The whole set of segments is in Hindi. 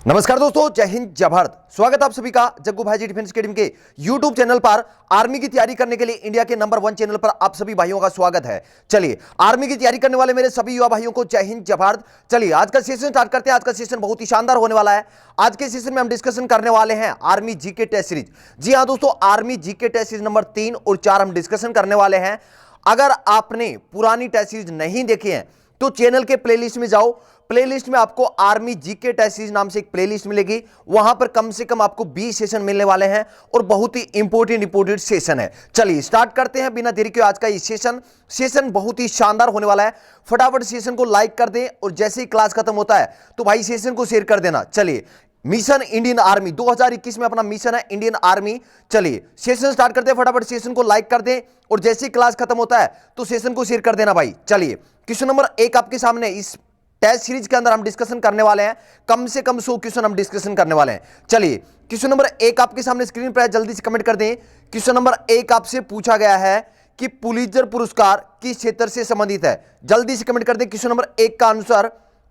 नमस्कार दोस्तों, जय हिंद जय भारत। स्वागत आप सभी का जग्गू भाई जी डिफेंस अकेडमी के यूट्यूब चैनल पर। आर्मी की तैयारी करने के लिए इंडिया के नंबर 1 चैनल पर आप सभी भाइयों का स्वागत है। चलिए, आर्मी की तैयारी करने वाले मेरे सभी युवा भाइयों को जय हिंद जय भारत। चलिए, आज का सेशन स्टार्ट करते हैं। आज का सेशन बहुत ही शानदार होने वाला है। आज के सेशन में हम डिस्कशन करने वाले हैं आर्मी जीके टेस्ट सीरीज। जी हाँ दोस्तों, army GK test series number 3 और 4 हम डिस्कशन करने वाले हैं। अगर आपने पुरानी टेस्ट सीरीज नहीं देखी है तो चैनल के प्लेलिस्ट में जाओ। प्लेलिस्ट में आपको आर्मी जीके टेस्ट सीरीज नाम से एक प्लेलिस्ट मिलेगी। वहां पर कम से कम आपको 20 सेशन मिलने वाले हैं और बहुत ही इंपॉर्टेंट सेशन है। चलिए स्टार्ट करते हैं बिना देरी के आज का ये सेशन बहुत ही शानदार होने वाला है। फटाफट सेशन को लाइक कर दें और जैसे ही क्लास खत्म होता है तो भाई सेशन को शेयर कर देना। चलिए, मिशन इंडियन आर्मी 2021 में अपना मिशन है इंडियन आर्मी। चलिए सेशन स्टार्ट करते हैं। फटाफट सेशन को लाइक कर दें और जैसे ही क्लास खत्म होता है तो सेशन को शेयर कर देना भाई। चलिए, क्वेश्चन नंबर 1 आपके सामने इस टेस्ट सीरीज के अंदर हम डिस्कशन करने वाले हैं। कम से कम 100 क्वेश्चन हम डिस्कशन करने वाले हैं। चलिए, क्वेश्चन नंबर 1 आपके सामने स्क्रीन पर है, जल्दी से कमेंट कर दें। क्वेश्चन नंबर 1 आपसे पूछा गया है कि पुलित्जर पुरस्कार किस क्षेत्र से संबंधित है। जल्दी से कमेंट कर दें। क्वेश्चन नंबर 1 का आंसर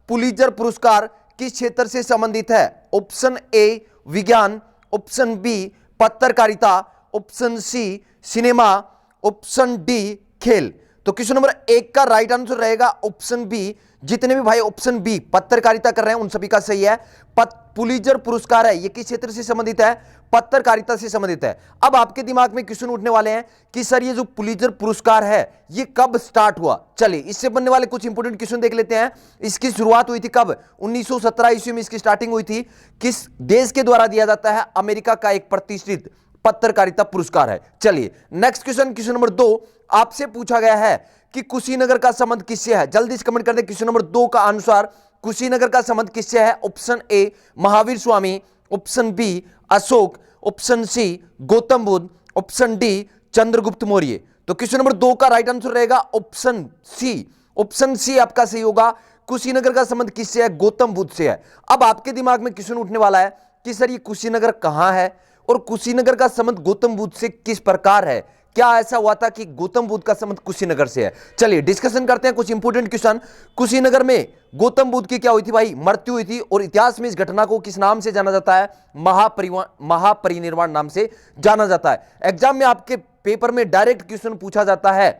पुलित्जर पुरस्कार किस क्षेत्र से संबंधित है। ऑप्शन ए विज्ञान, ऑप्शन बी पत्रकारिता, option C cinema, option D खेल। तो क्वेश्चन नंबर 1 का राइट आंसर रहेगा ऑप्शन बी। जितने भी भाई ऑप्शन बी पत्रकारिता कर रहे हैं उन सभी का सही है। पुलित्जर पुरस्कार है, ये किस क्षेत्र से संबंधित है? पत्रकारिता से संबंधित है। अब आपके दिमाग में क्वेश्चन उठने वाले हैं कि सर ये जो पुलित्जर पुरस्कार है ये कब स्टार्ट हुआ। चलिए, इससे बनने वाले कुछ इंपोर्टेंट क्वेश्चन देख लेते हैं। इसकी शुरुआत हुई थी कब? 1917 ईस्वी में इसकी स्टार्टिंग हुई थी। किस देश के द्वारा दिया जाता है? अमेरिका का एक प्रतिष्ठित पत्रकारिता पुरस्कार है। चलिए नेक्स्ट क्वेश्चन, क्वेश्चन नंबर 2 आपसे पूछा गया है कि कुशीनगर का संबंध किससे है। जल्दी से कमेंट कर दें। क्वेश्चन नंबर 2 का आंसर कुशीनगर का संबंध किससे है? Option A Mahavir Swami, option B Ashok, option C Gautam Buddha, option D Chandragupta Maurya. तो क्वेश्चन नंबर 2 का राइट आंसर रहेगा ऑप्शन सी। ऑप्शन सी आपका सही होगा। कुशीनगर का संबंध किससे है? गौतम बुद्ध से है। अब आपके दिमाग में क्वेश्चन उठने वाला है कि सर ये कुशीनगर कहां है और कुशीनगर का संबंध गौतम बुद्ध से किस प्रकार है। क्या ऐसा हुआ था कि गौतम बुद्ध का संबंध कुशीनगर से है? चलिए डिस्कशन करते हैं कुछ इंपोर्टेंट क्वेश्चन। कुशीनगर में गौतम बुद्ध की क्या हुई थी भाई? मृत्यु हुई थी। और इतिहास में इस घटना को किस नाम से जाना जाता है? महापरिनिर्वाण नाम से जाना जाता है। एग्जाम में आपके पेपर में डायरेक्ट क्वेश्चन पूछा जाता है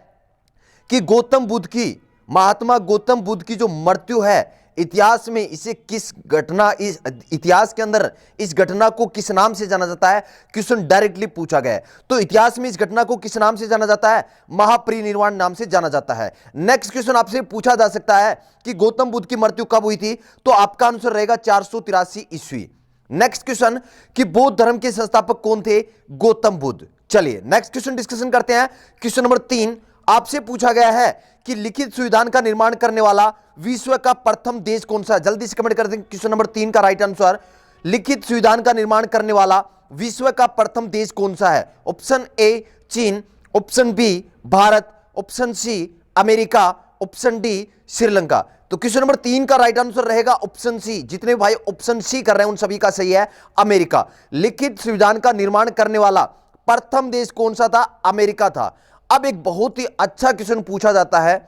कि गौतम बुद्ध की, महात्मा गौतम बुद्ध की जो मृत्यु है इतिहास में, इसे किस घटना, इस इतिहास के अंदर इस घटना को किस नाम से जाना जाता है? क्वेश्चन डायरेक्टली पूछा गया है। तो इतिहास में इस घटना को किस नाम से जाना जाता है? महापरिनिर्वाण नाम से जाना जाता है। नेक्स्ट क्वेश्चन आपसे पूछा जा सकता है कि गौतम बुद्ध की मृत्यु कब हुई थी? तो आपका आंसर रहेगा 483 ईस्वी। नेक्स्ट क्वेश्चन कि बौद्ध धर्म के संस्थापक कौन थे? गौतम बुद्ध। चलिए नेक्स्ट क्वेश्चन डिस्कशन करते हैं। क्वेश्चन नंबर 3 आपसे पूछा गया है कि लिखित संविधान का निर्माण करने वाला विश्व का प्रथम देश कौन सा है। जल्दी से कमेंट कर दें। क्वेश्चन नंबर 3 का राइट आंसर लिखित संविधान का निर्माण करने वाला विश्व का प्रथम देश कौन सा है? ऑप्शन ए चीन, option B Bharat, option C America, option D Sri Lanka. तो क्वेश्चन नंबर 3 का राइट आंसर रहेगा ऑप्शन सी। जितने भाई ऑप्शन सी कर रहे हैं उन सभी का सही है, अमेरिका। लिखित संविधान का निर्माण करने वाला प्रथम देश कौन सा था? अमेरिका था। अब एक बहुत ही अच्छा क्वेश्चन पूछा जाता है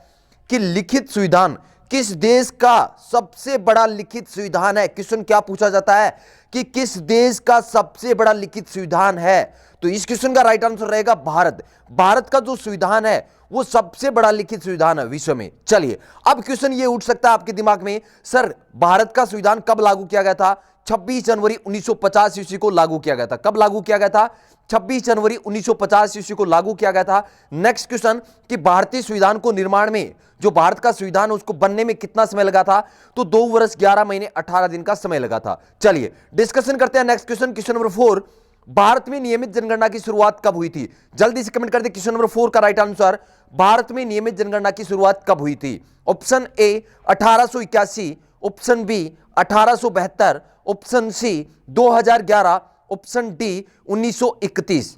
कि लिखित संविधान किस देश का सबसे बड़ा लिखित संविधान है। क्वेश्चन क्या पूछा जाता है कि किस देश का सबसे बड़ा लिखित संविधान है? तो इस क्वेश्चन का राइट आंसर रहेगा भारत। भारत का जो संविधान है वो सबसे बड़ा लिखित संविधान है विश्व में। चलिए अब क्वेश्चन ये उठ सकता है आपके दिमाग में, सर भारत का संविधान कब लागू किया गया था? 26 जनवरी 1950 ईस्वी को लागू किया गया था। कब लागू किया गया था? 26 जनवरी 1950 ईस्वी को लागू किया गया था। नेक्स्ट क्वेश्चन कि भारतीय संविधान को निर्माण में, जो भारत का संविधान है उसको बनने में कितना समय लगा था? तो 2 वर्ष 11 महीने 18 दिन का समय लगा था। चलिए डिस्कशन करते हैं next question, question number 4 Bharat में नियमित जनगणना की शुरुआत कब हुई थी? जल्दी से कमेंट कर दे। क्वेश्चन नंबर 4 का राइट आंसर भारत में नियमित जनगणना की शुरुआत कब हुई थी? Option A 1881, option B 1872, option C 2011, option D 1931।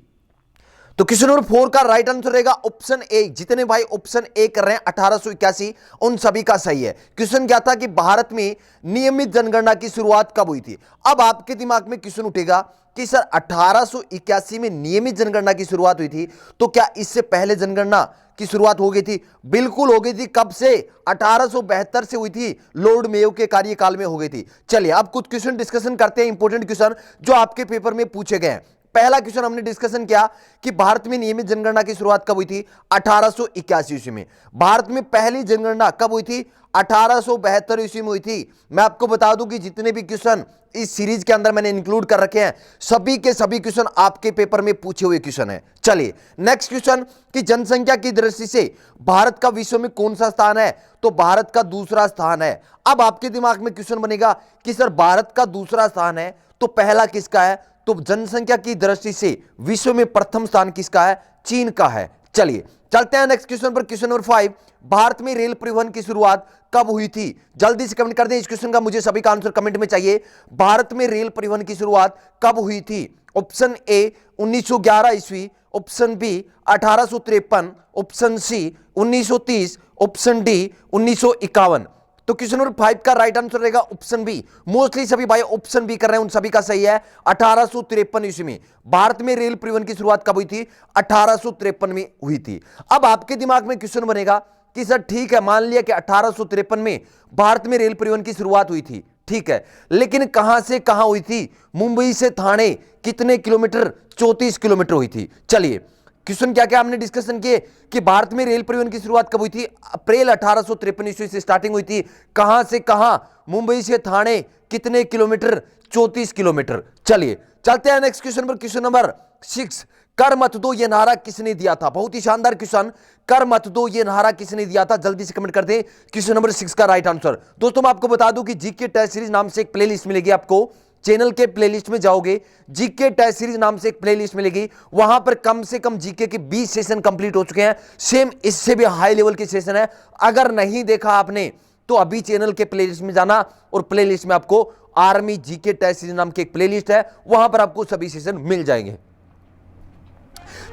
तो क्वेश्चन नंबर 4 का राइट आंसर रहेगा ऑप्शन ए। जितने भाई ऑप्शन ए कर रहे हैं 1881, उन सभी का सही है। क्वेश्चन क्या था कि भारत में नियमित जनगणना की शुरुआत कब हुई थी। अब आपके दिमाग में क्वेश्चन उठेगा कि सर 1881 में नियमित जनगणना की शुरुआत हुई थी, तो क्या इससे पहले जनगणना की शुरुआत हो गई थी? बिल्कुल हो गई थी। कब से? 1872 से हुई थी, लॉर्ड मेयो के कार्यकाल में हो गई थी। चलिए अब कुछ क्वेश्चन डिस्कशन करते हैं, इंपॉर्टेंट क्वेश्चन जो आपके पेपर में पूछे गए हैं। पहला क्वेश्चन हमने डिस्कशन किया कि भारत में नियमित जनगणना की शुरुआत कब हुई थी? 1881 ईस्वी में। भारत में पहली जनगणना कब हुई थी? 1872 ईस्वी में हुई थी। मैं आपको बता दूं कि जितने भी क्वेश्चन इस सीरीज के अंदर मैंने इंक्लूड कर रखे हैं, सभी के सभी क्वेश्चन आपके पेपर में पूछे हुए क्वेश्चन है। चलिए नेक्स्ट क्वेश्चन कि जनसंख्या की दृष्टि से भारत का विश्व में कौन सा स्थान है? तो भारत का दूसरा स्थान है। अब आपके दिमाग में क्वेश्चन बनेगा कि सर भारत का दूसरा स्थान है तो पहला किसका है? तो जनसंख्या की दृष्टि से विश्व में प्रथम स्थान किसका है? चीन का है। चलिए चलते हैं नेक्स्ट क्वेश्चन पर। क्वेश्चन नंबर 5, भारत में रेल परिवहन की शुरुआत कब हुई थी? जल्दी से कमेंट कर दें इस क्वेश्चन का, मुझे सभी का आंसर कमेंट में चाहिए। भारत में रेल परिवहन की शुरुआत कब हुई थी? ऑप्शन ए 1911 ईस्वी, option B 1853, option C 1930, option D 1951। तो क्वेश्चन नंबर 5 का राइट आंसर रहेगा ऑप्शन बी। मोस्टली सभी भाई ऑप्शन बी कर रहे हैं, उन सभी का सही है। 1853 ईस्वी में भारत में रेल परिवहन की शुरुआत कब हुई थी? 1853 में हुई थी। अब आपके दिमाग में क्वेश्चन बनेगा कि सर ठीक है, मान लिया कि 1853 में भारत में रेल परिवहन की शुरुआत हुई थी, ठीक है, लेकिन कहां से कहां हुई थी? मुंबई से ठाणे कितने किलोमीटर? 34 किलोमीटर हुई थी। चलिए क्वेश्चन क्या क्या हमने डिस्कशन किए कि भारत में रेल परिवहन की शुरुआत कब हुई थी? अप्रैल 1853 ईस्वी से स्टार्टिंग हुई थी। कहां से कहां? मुंबई से ठाणे कितने किलोमीटर? 34 किलोमीटर। चलिए चलते हैं नेक्स्ट क्वेश्चन पर। क्वेश्चन नंबर 6, कर मत दो ये नारा किसने दिया था? बहुत ही शानदार क्वेश्चन, कर मत दो ये नारा किसने दिया था? जल्दी से कमेंट कर दें क्वेश्चन नंबर 6 का राइट आंसर। दोस्तों मैं आपको बता दूं कि जीके टेस्ट सीरीज नाम से एक प्लेलिस्ट मिलेगी आपको, चैनल के प्लेलिस्ट में जाओगे, जीके टेस्ट सीरीज नाम से एक प्लेलिस्ट मिलेगी, वहां पर कम से कम जीके के 20 सेशन कंप्लीट हो चुके हैं। सेम इससे भी हाई लेवल के सेशन है। अगर नहीं देखा आपने तो अभी चैनल के प्लेलिस्ट में जाना और प्लेलिस्ट में आपको आर्मी जीके टेस्ट सीरीज नाम की एक प्लेलिस्ट है, वहां पर आपको सभी सेशन मिल जाएंगे।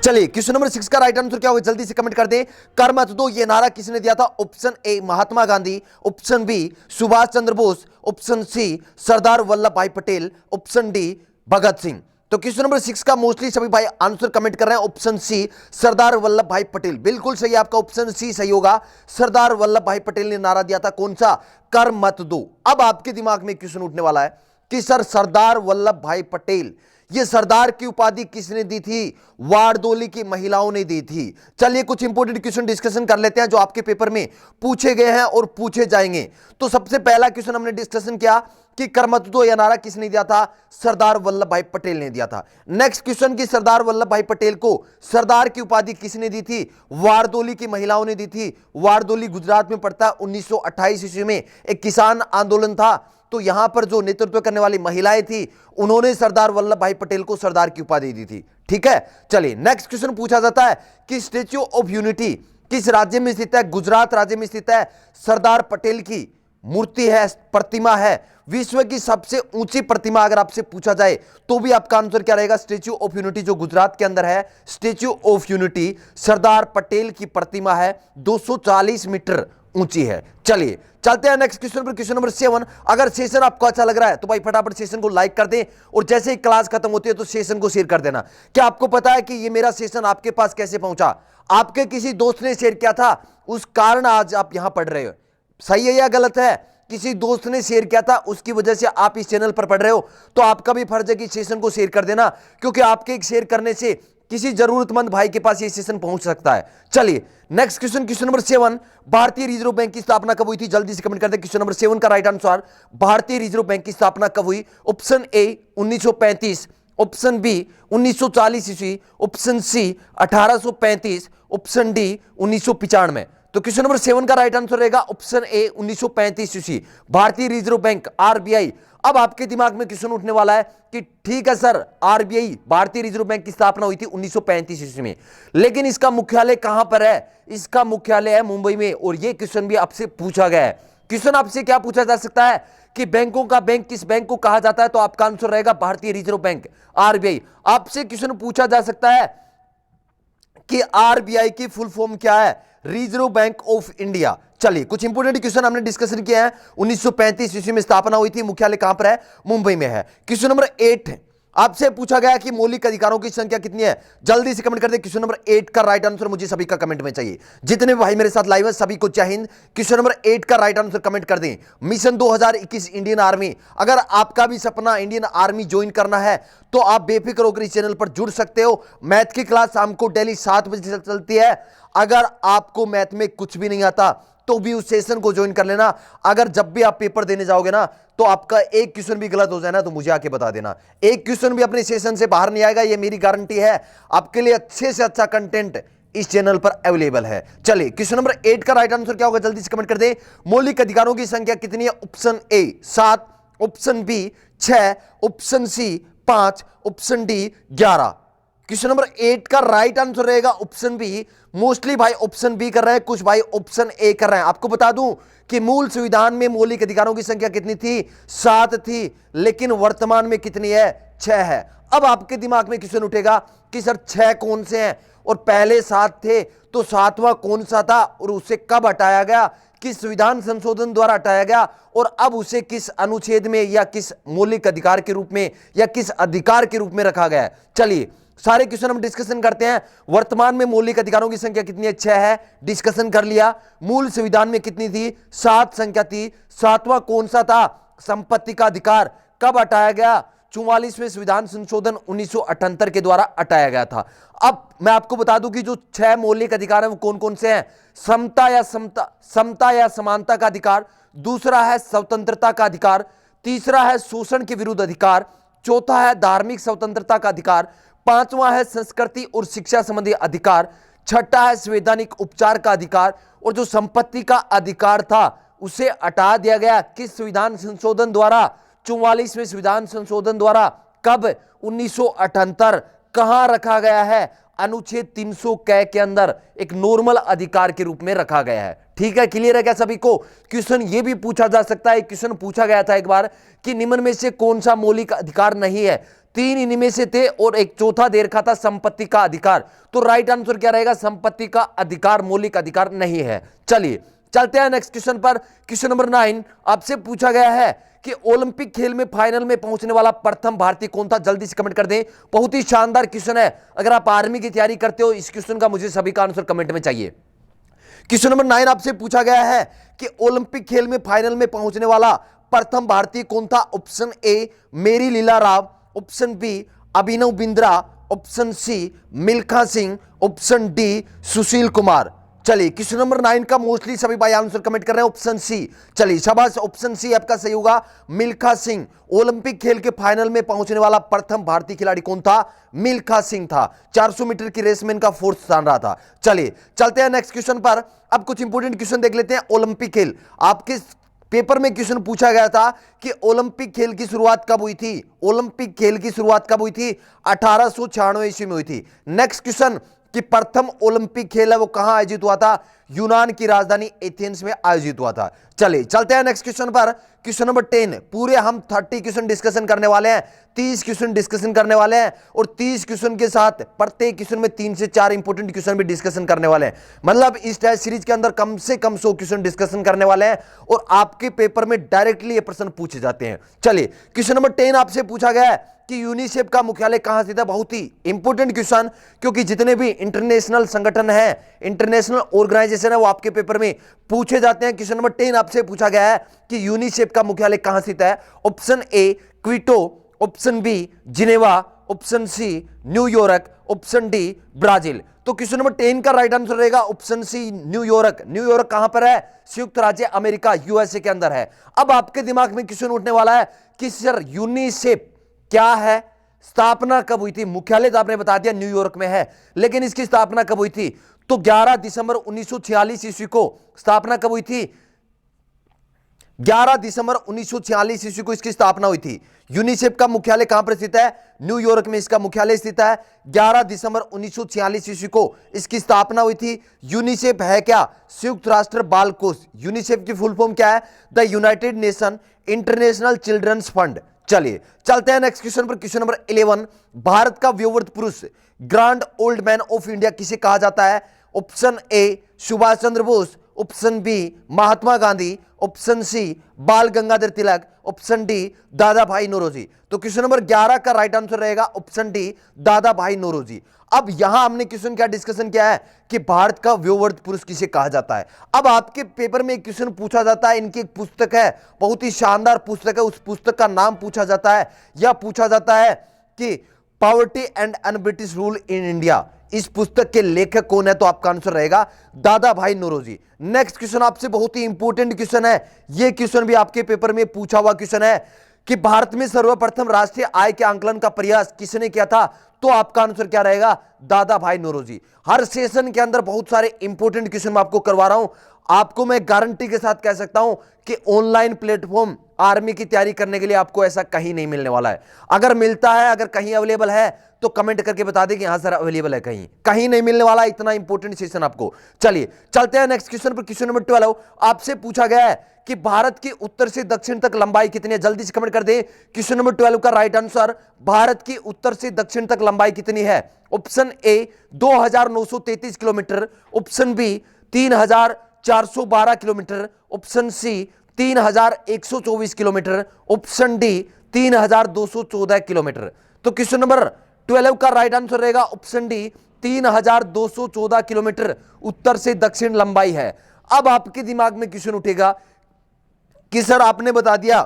चलिए क्वेश्चन नंबर 6 का राइट आंसर क्या होगा? जल्दी से कमेंट कर दें। कर मत दो ये नारा किसने दिया था? Option A Mahatma Gandhi, option B Subhash Chandra Bose, option C Sardar Vallabh Bhai Patel, option D Bhagat Singh. तो क्वेश्चन नंबर 6 का मोस्टली सभी भाई आंसर कमेंट कर रहे हैं ऑप्शन सी सरदार वल्लभ भाई पटेल। बिल्कुल सही, आपका ऑप्शन सी सही होगा। सरदार वल्लभ भाई पटेल ने नारा दिया था, कौन सा? कर मत दो। अब आपके दिमाग में क्वेश्चन उठने वाला है कि सर सरदार वल्लभ भाई पटेल, ये सरदार की उपाधि किसने दी थी? वारदोली की महिलाओं ने दी थी। चलिए कुछ इंपॉर्टेंट क्वेश्चन डिस्कशन कर लेते हैं जो आपके पेपर में पूछे गए हैं और पूछे जाएंगे। तो सबसे पहला क्वेश्चन हमने डिस्कशन किया कि कर मत दो यह नारा किसने दिया था? सरदार वल्लभ भाई पटेल ने दिया था। नेक्स्ट क्वेश्चन की सरदार वल्लभ भाई पटेल को सरदार की उपाधि किसने दी थी? वारदोली की महिलाओं ने दी थी। वारदोली गुजरात में पड़ता है। 1928 ईस्वी में एक किसान आंदोलन था, तो यहां पर जो नेतृत्व करने वाली महिलाएं थी उन्होंने सरदार वल्लभ भाई पटेल को सरदार की उपाधि दी थी। ठीक है, चलिए नेक्स्ट क्वेश्चन पूछा जाता है कि स्टैच्यू ऑफ यूनिटी किस राज्य में स्थित है? गुजरात राज्य में स्थित है। सरदार पटेल की मूर्ति है, प्रतिमा है, विश्व की सबसे ऊंची प्रतिमा अगर आपसे पूछा जाए तो भी आपका आंसर क्या रहेगा? स्टैच्यू ऑफ यूनिटी जो गुजरात के अंदर है, statue of unity Sardar Patel की प्रतिमा है, 240 मीटर ऊंची है। चलिए चलते हैं नेक्स्ट क्वेश्चन पर। क्वेश्चन नंबर 7, अगर सेशन आपको अच्छा लग रहा है तो भाई फटाफट सेशन को लाइक कर दें और जैसे ही क्लास खत्म होती है तो सेशन को शेयर कर देना। क्या आपको पता है कि ये मेरा सेशन आपके पास कैसे पहुंचा? आपके किसी दोस्त ने शेयर किया था, उस कारण आज आप यहां पढ़ रहे हो। सही है या गलत है? किसी दोस्त ने शेयर किया था, उसकी वजह से आप इस चैनल पर पढ़ रहे हो, तो आपका भी फर्ज है कि सेशन को शेयर कर देना, क्योंकि आपके एक शेयर करने से किसी जरूरतमंद भाई के पास ये सेशन पहुंच सकता है। चलिए नेक्स्ट क्वेश्चन, क्वेश्चन नंबर 7, भारतीय रिजर्व बैंक की स्थापना कब हुई थी? जल्दी से कमेंट कर दें क्वेश्चन नंबर 7 का राइट आंसर। भारतीय रिजर्व बैंक की स्थापना कब हुई? ऑप्शन ए 1935, ऑप्शन बी 1940 ईस्वी, ऑप्शन सी 1835, ऑप्शन डी 1995। तो क्वेश्चन नंबर 7 का राइट आंसर रहेगा ऑप्शन ए 1935 ईस्वी, भारतीय रिजर्व बैंक आरबीआई। अब आपके दिमाग में क्वेश्चन उठने वाला है कि ठीक है सर, आरबीआई भारतीय रिजर्व बैंक की स्थापना हुई थी 1935 ईस्वी में, लेकिन इसका मुख्यालय कहां पर है? इसका मुख्यालय है मुंबई में। और यह क्वेश्चन भी आपसे पूछा गया है। क्वेश्चन आपसे क्या पूछा जा सकता है कि बैंकों का बैंक किस बैंक को कहा जाता है? तो आपका आंसर रहेगा भारतीय रिजर्व बैंक आरबीआई। आपसे क्वेश्चन पूछा जा सकता है कि आरबीआई की फुल फॉर्म क्या है? Reserve bank of India. चलिए कुछ इंपोर्टेंट क्वेश्चन हमने डिस्कशन किया है। 1935 ईस्वी में स्थापना हुई थी, मुख्यालय कहां पर है? मुंबई में है। क्वेश्चन नंबर 8 आपसे पूछा गया कि मौलिक अधिकारों की संख्या कितनी है? जल्दी से कमेंट कर दे। क्वेश्चन नंबर 8 का राइट आंसर मुझे सभी का कमेंट में चाहिए। जितने भी भाई मेरे साथ लाइव है सभी को जय हिंद। क्वेश्चन नंबर 8 का राइट आंसर कमेंट कर दें। Mission 2021 Indian army. अगर आपका भी सपना इंडियन आर्मी ज्वाइन करना है तो आप बेफिक्र होकर इस चैनल पर जुड़ सकते हो। मैथ की क्लास शाम को डेली 7 बजे से चलती है। अगर आपको मैथ में कुछ भी नहीं आता तो भी उस सेशन को ज्वाइन कर लेना। अगर जब भी आप पेपर देने जाओगे ना तो आपका एक क्वेश्चन भी गलत हो जाए ना तो मुझे आके बता देना। एक क्वेश्चन भी अपने सेशन से बाहर नहीं आएगा, ये मेरी गारंटी है। आपके लिए अच्छे से अच्छा कंटेंट इस चैनल पर अवेलेबल है। चलिए क्वेश्चन नंबर 8 का राइट आंसर क्या होगा? जल्दी से कमेंट कर दे। मौलिक अधिकारों की संख्या कितनी है? Option A 7, option B 6, option C 5, option D 11। Question number 8 का राइट आंसर रहेगा ऑप्शन बी। मोस्टली भाई ऑप्शन बी कर रहे हैं, कुछ भाई ऑप्शन ए कर रहे हैं। आपको बता दूं कि मूल संविधान में मौलिक अधिकारों की संख्या कितनी थी? 7 थी, लेकिन वर्तमान में कितनी है? 6 है। अब आपके दिमाग में क्वेश्चन उठेगा कि सर 6 कौन से हैं और पहले 7 थे, तो 7वां कौन सा था और उसे कब हटाया गया? किस संविधान संशोधन द्वारा हटाया गया और अब उसे किस अनुच्छेद में या किस मौलिक अधिकार के रूप में या किस अधिकार के रूप में रखा गया है? चलिए सारे क्वेश्चन हम डिस्कशन करते हैं। वर्तमान में मौलिक अधिकारों की संख्या कितनी है? 6 है, डिस्कशन कर लिया। मूल संविधान में कितनी थी? 7 संख्या थी। 7वां कौन सा था? संपत्ति का अधिकार। कब हटाया गया? 44वें संविधान संशोधन 1978 के द्वारा हटाया गया था। अब मैं आपको बता दूं कि जो 6 मौलिक अधिकार हैं वो कौन कौन से हैं? समता या समानता का अधिकार, दूसरा है स्वतंत्रता का अधिकार, तीसरा है शोषण के विरुद्ध अधिकार, चौथा है धार्मिक स्वतंत्रता का अधिकार, पांचवां है संस्कृति और शिक्षा संबंधी अधिकार, छठा है संवैधानिक उपचार का अधिकार और जो संपत्ति का अधिकार था उसे हटा दिया गया किस संविधान संशोधन द्वारा? 44वें संविधान संशोधन द्वारा। कब? 1978। कहां रखा गया है? अनुच्छेद 300 क के अंदर एक नॉर्मल अधिकार के रूप में रखा गया है। ठीक है, क्लियर है क्या सभी को? क्वेश्चन ये भी पूछा जा सकता है, क्वेश्चन पूछा गया था एक बार कि निम्न में से कौन सा मौलिक अधिकार नहीं है? 3 इनमें से थे और एक चौथा दे रखा था संपत्ति का अधिकार। तो राइट आंसर क्या रहेगा? संपत्ति का अधिकार मौलिक अधिकार नहीं है। चलिए चलते हैं नेक्स्ट क्वेश्चन पर। क्वेश्चन नंबर 9 आपसे पूछा गया है कि ओलंपिक खेल में फाइनल में पहुंचने वाला प्रथम भारतीय कौन था? जल्दी से कमेंट कर दें। बहुत ही शानदार क्वेश्चन है। अगर आप आर्मी की तैयारी करते हो इस क्वेश्चन का मुझे सभी का आंसर कमेंट में चाहिए। क्वेश्चन नंबर 9 आपसे पूछा गया है कि ओलंपिक खेल में फाइनल में पहुंचने वाला प्रथम भारतीय कौन था? Option A Mary Leela Rao, option B Abhinav Bindra, option C Milkha Singh, option D Sushil Kumar. चलिए क्वेश्चन नंबर 9 का मोस्टली सभी भाई आंसर कमेंट कर रहे हैं ऑप्शन सी। चलिए शाबाश, ऑप्शन सी आपका सही होगा, मिल्खा सिंह। ओलंपिक खेल के फाइनल में पहुंचने वाला प्रथम भारतीय खिलाड़ी कौन था? मिल्खा सिंह था। 400 मीटर की रेस में इनका 4th स्थान रहा था। चलिए चलते हैं नेक्स्ट क्वेश्चन पर। अब कुछ इंपोर्टेंट क्वेश्चन देख लेते हैं। ओलंपिक खेल, आपके पेपर में क्वेश्चन पूछा गया था कि ओलंपिक खेल की शुरुआत कब हुई थी? ओलंपिक खेल की शुरुआत कब हुई थी? 1896 ईस्वी में हुई थी। नेक्स्ट क्वेश्चन कि प्रथम ओलंपिक खेल है वो कहां आयोजित हुआ था? यूनान की राजधानी एथेंस में आयोजित हुआ था। चलिए चलते हैं नेक्स्ट क्वेश्चन पर। क्वेश्चन नंबर 10 पूरे हम 30 क्वेश्चन डिस्कशन करने वाले हैं, 30 क्वेश्चन डिस्कशन करने वाले हैं और 30 क्वेश्चन के साथ प्रत्येक क्वेश्चन में 3 से 4 इंपोर्टेंट क्वेश्चन भी डिस्कशन करने वाले हैं। मतलब इस टेस्ट सीरीज के अंदर कम से कम 100 क्वेश्चन डिस्कशन करने वाले हैं और आपके पेपर में डायरेक्टली ये प्रश्न पूछे जाते हैं। चलिए क्वेश्चन नंबर 10 आपसे पूछा गया है कि यूनिसेफ का मुख्यालय कहां स्थित है? बहुत ही इंपोर्टेंट क्वेश्चन, क्योंकि जितने भी इंटरनेशनल संगठन है, इंटरनेशनल ऑर्गेनाइजेशन है, वो आपके पेपर में पूछे जाते हैं। क्वेश्चन नंबर 10 आपसे पूछा गया है कि यूनिसेफ का मुख्यालय कहां स्थित है? Option A Quito, option B Geneva, option C New York, option D Brazil. तो क्वेश्चन नंबर 10 का राइट आंसर रहेगा ऑप्शन सी न्यूयॉर्क। न्यूयॉर्क कहां पर है? संयुक्त राज्य अमेरिका यूएसए के अंदर है। अब आपके दिमाग में क्वेश्चन उठने वाला है कि सर यूनिसेफ क्या है? स्थापना कब हुई थी? मुख्यालय तो आपने बता दिया न्यूयॉर्क में है, लेकिन इसकी स्थापना कब हुई थी? तो 11 दिसंबर 1946 ईस्वी को स्थापना कब हुई थी? 11 दिसंबर 1946 ईस्वी को इसकी स्थापना हुई थी। यूनिसेफ का मुख्यालय कहां पर स्थित है? न्यूयॉर्क में इसका मुख्यालय स्थित है। 11 दिसंबर 1946 ईस्वी को इसकी स्थापना हुई थी। यूनिसेफ है क्या? संयुक्त राष्ट्र बाल कोष। यूनिसेफ की फुल फॉर्म क्या है? The united nation international children's fund. चलिए चलते हैं नेक्स्ट क्वेश्चन पर। क्वेश्चन नंबर 11, भारत का व्यववर्त पुरुष grand old man of India किसे कहा जाता है? Option A Subhash Chandra Bose, option B Mahatma Gandhi, option C Bal Gangadhar Tilak, option D दादा भाई नौरोजी। तो क्वेश्चन नंबर 11 का राइट आंसर रहेगा ऑप्शन डी दादा भाई नौरोजी। अब यहां हमने क्वेश्चन क्या डिस्कशन किया है कि भारत का व्यववर्त पुरुष किसे कहा जाता है। अब आपके पेपर में एक क्वेश्चन पूछा जाता है, इनकी एक पुस्तक है, बहुत ही शानदार पुस्तक है, उस पुस्तक का नाम पूछा जाता है या पूछा जाता है कि poverty and un British rule in India. इस पुस्तक के लेखक कौन है? तो आपका आंसर रहेगा दादा भाई नौरोजी। नेक्स्ट क्वेश्चन आपसे बहुत ही इंपॉर्टेंट क्वेश्चन है, यह क्वेश्चन भी आपके पेपर में पूछा हुआ क्वेश्चन है कि भारत में सर्वप्रथम राष्ट्रीय आय के आंकलन का प्रयास किसने किया था? तो आपका आंसर क्या रहेगा? दादा भाई नौरोजी। हर सेशन के अंदर बहुत सारे इंपॉर्टेंट क्वेश्चन मैं आपको करवा रहा हूं। आपको मैं गारंटी के साथ कह सकता हूं कि ऑनलाइन प्लेटफॉर्म आर्मी की तैयारी करने के लिए आपको ऐसा कहीं नहीं मिलने वाला है। अगर मिलता है, अगर कहीं अवेलेबल है तो कमेंट करके बता दें कि हां सर अवेलेबल है, कहीं कहीं नहीं मिलने वाला इतना इंपॉर्टेंट सेशन आपको। चलिए चलते हैं नेक्स्ट क्वेश्चन पर। क्वेश्चन नंबर 12 आपसे पूछा गया है कि भारत की उत्तर से दक्षिण तक लंबाई कितनी है? जल्दी से कमेंट कर दें। क्वेश्चन नंबर 12 का राइट आंसर, भारत की उत्तर से दक्षिण तक लंबाई कितनी है? Option A 2933 kilometre, option B 3412 kilometre, option C 3124 kilometre, option D 3214 kilometre. तो क्वेश्चन नंबर 12 का राइट आंसर रहेगा ऑप्शन डी 3214 किलोमीटर उत्तर से दक्षिण लंबाई है। अब आपके दिमाग में क्वेश्चन उठेगा कि सर आपने बता दिया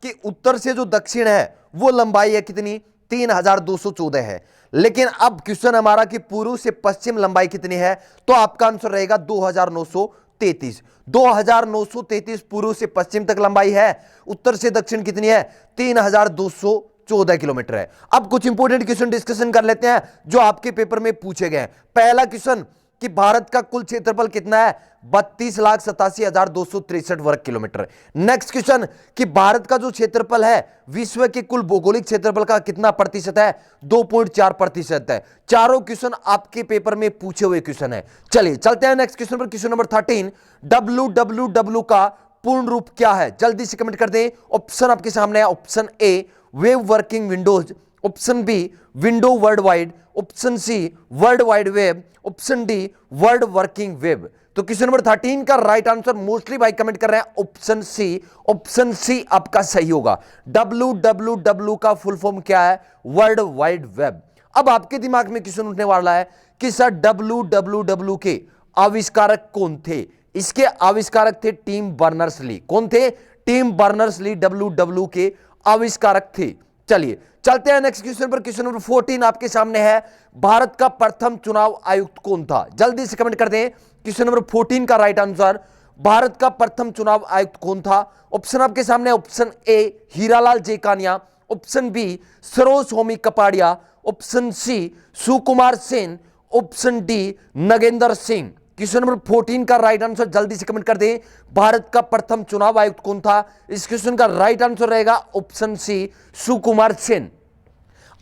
कि उत्तर से जो दक्षिण है वो लंबाई है कितनी? 3214 है, लेकिन अब क्वेश्चन हमारा कि पूर्व से पश्चिम लंबाई कितनी है? तो आपका आंसर रहेगा 2933। 2933 पूर्व से पश्चिम तक लंबाई है, उत्तर से दक्षिण कितनी है? 3214 किलोमीटर है। अब कुछ इंपॉर्टेंट क्वेश्चन डिस्कशन कर लेते हैं जो आपके पेपर में पूछे गए हैं। पहला क्वेश्चन कि भारत का कुल क्षेत्रफल कितना है? 32,87,263 वर्ग किलोमीटर। नेक्स्ट क्वेश्चन कि भारत का जो क्षेत्रफल है विश्व के कुल भौगोलिक क्षेत्रफल का कितना प्रतिशत है? 2.4% है। चारों क्वेश्चन आपके पेपर में पूछे हुए क्वेश्चन है। चलिए चलते हैं नेक्स्ट क्वेश्चन पर। क्वेश्चन नंबर 13, WWW का पूर्ण रूप क्या है? जल्दी से कमेंट कर दें। ऑप्शन आपके सामने है, option A web working windows, option B window world wide, option C world wide web, option D world working web. तो क्वेश्चन नंबर 13 का राइट आंसर मोस्टली भाई कमेंट कर रहे हैं ऑप्शन सी। ऑप्शन सी आपका सही होगा। WWW का फुल फॉर्म क्या है? World wide web. अब आपके दिमाग में क्वेश्चन उठने वाला है कि सर WWW के आविष्कारक कौन थे? इसके आविष्कारक थे टिम बर्नर्स-ली। कौन थे? टिम बर्नर्स-ली WWW के आविष्कारक थे। चलिए चलते हैं नेक्स्ट क्वेश्चन पर। क्वेश्चन नंबर 14 आपके सामने है, भारत का प्रथम चुनाव आयुक्त कौन था? जल्दी से कमेंट कर दें। क्वेश्चन नंबर 14 का राइट आंसर, भारत का प्रथम चुनाव आयुक्त कौन था? ऑप्शन आपके सामने, option A Hiralal Jekania, option B Saroj Homi Kapadia, option C Sukumar Sen, option D Nagendra Singh. Question number 14 का राइट आंसर जल्दी से कमेंट कर दें। भारत का प्रथम चुनाव आयुक्त कौन था? इस क्वेश्चन का राइट आंसर रहेगा ऑप्शन सी सुकुमार सेन।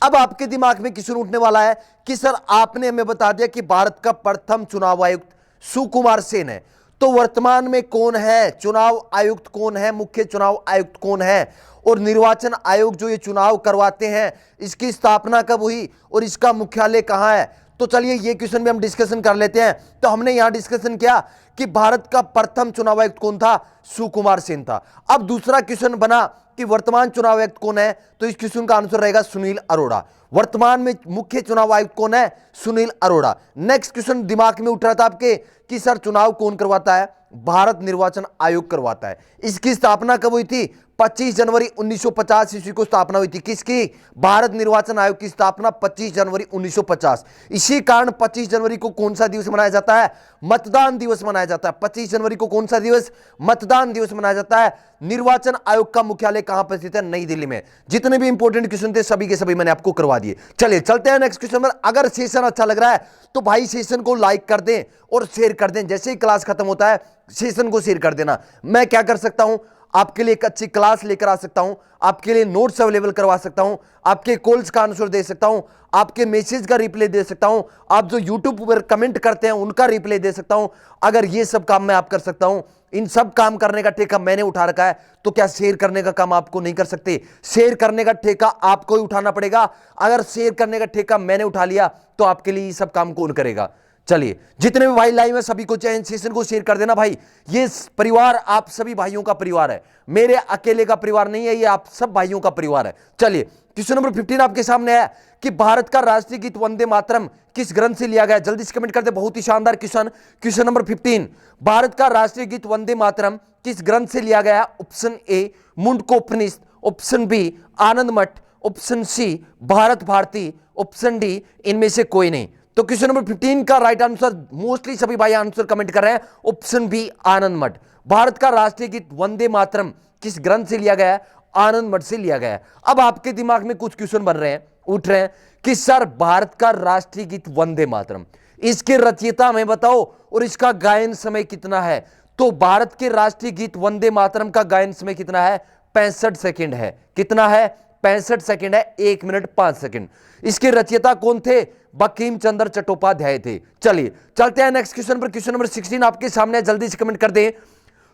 अब आपके दिमाग में क्वेश्चन उठने वाला है कि सर आपने हमें बता दिया कि भारत का प्रथम चुनाव आयुक्त सुकुमार सेन है, तो वर्तमान में कौन है चुनाव आयुक्त? कौन है मुख्य चुनाव आयुक्त? कौन है? और निर्वाचन आयोग जो ये चुनाव करवाते हैं इसकी स्थापना कब हुई और इसका मुख्यालय कहां है? तो चलिए ये क्वेश्चन भी हम डिस्कशन कर लेते हैं। तो हमने यहां डिस्कशन किया कि भारत का प्रथम चुनाव आयुक्त कौन था? सुकुमार सेन था। अब दूसरा क्वेश्चन बना कि वर्तमान चुनाव आयुक्त कौन है? तो इस क्वेश्चन का आंसर रहेगा सुनील अरोड़ा। वर्तमान में मुख्य चुनाव आयुक्त कौन है? सुनील अरोड़ा। नेक्स्ट क्वेश्चन दिमाग में उठ रहा था आपके कि सर चुनाव कौन करवाता है? भारत निर्वाचन आयोग करवाता है। इसकी स्थापना कब हुई थी? 25 जनवरी 1950 ईस्वी को स्थापना हुई थी। किसकी? भारत निर्वाचन आयोग की स्थापना 25 जनवरी 1950। इसी कारण 25 जनवरी को कौन सा दिवस मनाया जाता है? मतदान दिवस मनाया जाता है। 25 जनवरी को कौन सा दिवस? मतदान दिवस मनाया जाता है। निर्वाचन आयोग का मुख्यालय कहां पर स्थित है? नई दिल्ली में। जितने भी इंपॉर्टेंट क्वेश्चन थे सभी के सभी मैंने आपको करवा दिए। चलिए चलते हैं नेक्स्ट क्वेश्चन पर। अगर सेशन अच्छा लग रहा है तो भाई सेशन को लाइक कर दें और शेयर कर दें। जैसे ही क्लास खत्म होता है सेशन को शेयर कर देना। मैं क्या कर सकता हूं? आपके लिए एक अच्छी क्लास लेकर आ सकता हूं, आपके लिए नोट्स अवेलेबल करवा सकता हूं, आपके कॉल्स का आंसर दे सकता हूं, आपके मैसेज का रिप्लाई दे सकता हूं, आप जो यूट्यूब पर कमेंट करते हैं उनका रिप्लाई दे सकता हूं। अगर ये सब काम मैं आप कर सकता हूं, इन सब काम करने का ठेका मैंने उठा रखा है, तो क्या शेयर करने का काम आपको नहीं कर सकते? शेयर करने का ठेका आपको ही उठाना पड़ेगा। अगर शेयर करने का ठेका मैंने उठा लिया तो आपके लिए ये सब काम कौन करेगा? चलिए, जितने भी भाई लाइव है सभी को चैन सेशन को शेयर कर देना भाई। ये परिवार आप सभी भाइयों का परिवार है, मेरे अकेले का परिवार नहीं है, ये आप सब भाइयों का परिवार है। चलिए, क्वेश्चन नंबर 15 आपके सामने है कि भारत का राष्ट्रीय गीत वंदे मातरम किस ग्रंथ से लिया गया? जल्दी से कमेंट कर दे, बहुत ही शानदार क्वेश्चन। क्वेश्चन नंबर 15, भारत का राष्ट्रीय गीत वंदे मातरम किस ग्रंथ से लिया गया? Option A Mundakopanishad, option B Anand Math, option C Bharat Bharati, option D इनमें से कोई नहीं। तो क्वेश्चन नंबर 15 का राइट आंसर मोस्टली सभी भाई आंसर कमेंट कर रहे हैं, ऑप्शन बी आनंद मठ। भारत का राष्ट्रीय गीत वंदे मातरम किस ग्रंथ से लिया गया है? आनंद मठ से लिया गया है। अब आपके दिमाग में कुछ क्वेश्चन बन रहे हैं, उठ रहे हैं कि सर भारत का राष्ट्रीय गीत वंदे मातरम, इसके रचयिता हमें बताओ और इसका गायन समय कितना है? तो भारत के राष्ट्रीय गीत वंदे मातरम का गायन समय कितना है? 65 सेकेंड है। कितना है? 65 सेकेंड है, 1 मिनट 5 सेकेंड। इसके रचयिता कौन थे? बंकिम चंद्र चट्टोपाध्याय थे। चलिए चलते हैं नेक्स्ट क्वेश्चन पर। क्वेश्चन नंबर 16 आपके सामने है, जल्दी से कमेंट कर दें।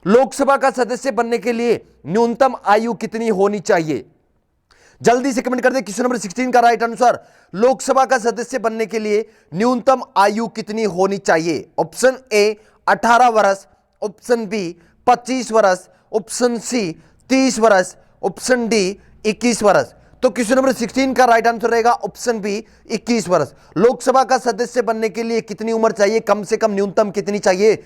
लोकसभा का सदस्य बनने के लिए न्यूनतम आयु कितनी होनी चाहिए? जल्दी से कमेंट कर दें। क्वेश्चन नंबर 16 का राइट आंसर, लोकसभा का सदस्य बनने के लिए न्यूनतम आयु कितनी होनी चाहिए? ऑप्शन ए 18 वर्ष, ऑप्शन बी 25 वर्ष, ऑप्शन सी 30 वर्ष, ऑप्शन डी 21 वर्ष। तो क्वेश्चन नंबर 16 का राइट आंसर रहेगा ऑप्शन बी 21 वर्ष। लोकसभा का सदस्य बनने के लिए कितनी उम्र चाहिए? कम से कम न्यूनतम कितनी चाहिए?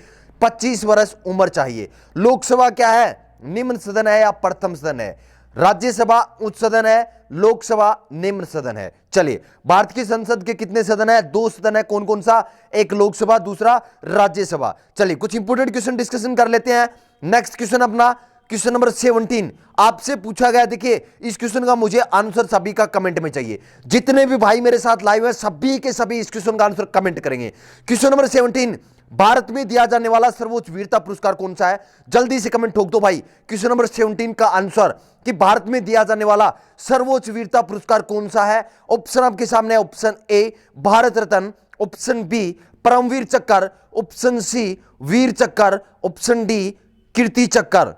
25 वर्ष उम्र चाहिए। लोकसभा क्या है? निम्न सदन है या प्रथम सदन है? राज्यसभा उच्च सदन है, लोकसभा निम्न सदन है। चलिए, भारत की संसद के कितने सदन है? 2 सदन है। कौन कौन सा? एक लोकसभा, दूसरा राज्यसभा। चलिए कुछ इंपोर्टेंट क्वेश्चन डिस्कशन कर लेते हैं। नेक्स्ट क्वेश्चन अपना क्वेश्चन नंबर 17 आपसे पूछा गया। देखिए इस क्वेश्चन का मुझे आंसर सभी का कमेंट में चाहिए। जितने भी भाई मेरे साथ लाइव है सभी के सभी इस क्वेश्चन का आंसर कमेंट करेंगे। क्वेश्चन नंबर 17, भारत में दिया जाने वाला सर्वोच्च वीरता पुरस्कार कौन सा है? जल्दी से कमेंट ठोक दो भाई। क्वेश्चन नंबर 17 का आंसर कि भारत में दिया जाने वाला सर्वोच्च वीरता पुरस्कार कौन सा है? ऑप्शन आपके सामने है, option A Bharat Ratna, option B Paramvir Chakra, option सी वीर चक्र, ऑप्शन डी कीर्ति चक्र।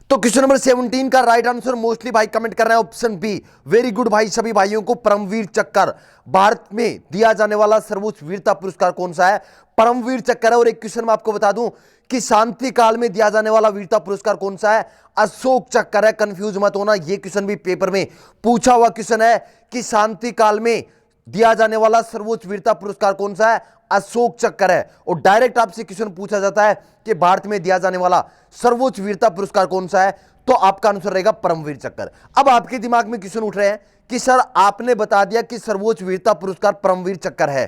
तो क्वेश्चन नंबर 17 का राइट आंसर मोस्टली भाई कमेंट कर रहे हैं ऑप्शन बी। वेरी गुड भाई सभी भाइयों को। परमवीर चक्र भारत में दिया जाने वाला सर्वोच्च वीरता पुरस्कार कौन सा है? परमवीर चक्र है। और एक क्वेश्चन मैं आपको बता दूं कि शांति काल में दिया जाने वाला वीरता पुरस्कार कौन सा है? अशोक चक्र है। कंफ्यूज मत होना, ये क्वेश्चन भी पेपर में पूछा हुआ क्वेश्चन है कि शांति काल में दिया जाने वाला सर्वोच्च वीरता पुरस्कार कौन सा है? अशोक चक्र है। और डायरेक्ट आपसे क्वेश्चन पूछा जाता है कि भारत में दिया जाने वाला सर्वोच्च वीरता पुरस्कार कौन सा है? तो आपका आंसर रहेगा परमवीर चक्र। अब आपके दिमाग में क्वेश्चन उठ रहे हैं कि सर आपने बता दिया कि सर्वोच्च वीरता पुरस्कार परमवीर चक्र है,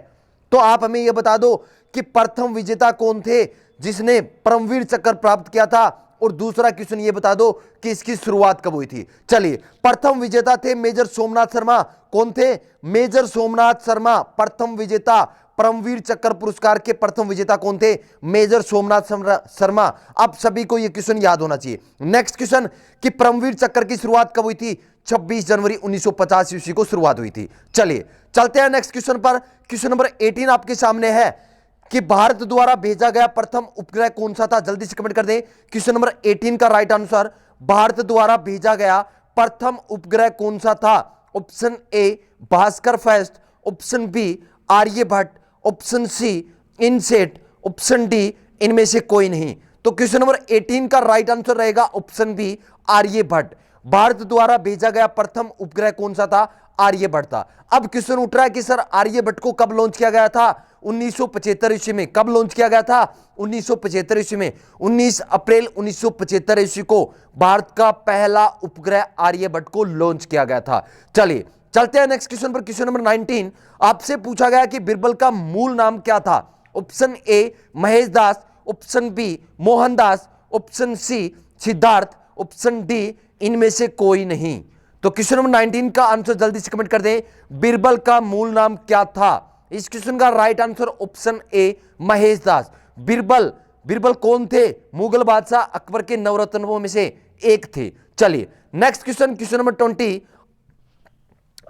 तो आप हमें यह बता दो कि प्रथम विजेता कौन थे जिसने परमवीर चक्र प्राप्त किया था? और दूसरा क्वेश्चन ये बता दो कि इसकी शुरुआत कब हुई थी? चलिए, प्रथम विजेता थे मेजर सोमनाथ शर्मा। कौन थे? मेजर सोमनाथ शर्मा प्रथम विजेता। परमवीर चक्र पुरस्कार के प्रथम विजेता कौन थे? मेजर सोमनाथ शर्मा। आप सभी को यह क्वेश्चन याद होना चाहिए। नेक्स्ट क्वेश्चन कि परमवीर चक्र की शुरुआत कब हुई थी? 26 जनवरी 1950 ईस्वी को शुरुआत हुई थी। चलिए चलते हैं नेक्स्ट क्वेश्चन पर। क्वेश्चन नंबर 18 आपके सामने है कि भारत द्वारा भेजा गया प्रथम उपग्रह कौन सा था? जल्दी से कमेंट कर दें। क्वेश्चन नंबर 18 का राइट आंसर, भारत द्वारा भेजा गया प्रथम उपग्रह कौन सा था? Option A Bhaskar first, option B Aryabhata, option C INSAT, option D इनमें से कोई नहीं। तो क्वेश्चन नंबर 18 का राइट आंसर रहेगा ऑप्शन बी आर्यभट्ट। भारत द्वारा भेजा गया प्रथम उपग्रह कौन सा था? आर्यभट्ट था। अब क्वेश्चन उठ रहा है कि सर आर्यभट्ट को कब लॉन्च किया गया था? 1975 ईस्वी में। कब लॉन्च किया गया था? 1975 ईस्वी में। 19 अप्रैल 1975 ईस्वी को भारत का पहला उपग्रह आर्यभट्ट को लॉन्च किया गया था। चलिए चलते हैं नेक्स्ट क्वेश्चन पर। क्वेश्चन नंबर 19 आपसे पूछा गया कि बिरबल का मूल नाम क्या था? Option A Mahesh Das, option B Mohandas, option C Siddhartha, option D इनमें से कोई नहीं। तो क्वेश्चन नंबर 19 का आंसर जल्दी से कमेंट कर दें। बिरबल का मूल नाम क्या था? इस क्वेश्चन का right answer option A Mahesh Das. Birbal Birbal कौन थे? मुगल बादशाह अकबर के नवरत्नों में से एक थे। चलिए नेक्स्ट क्वेश्चन, क्वेश्चन नंबर 20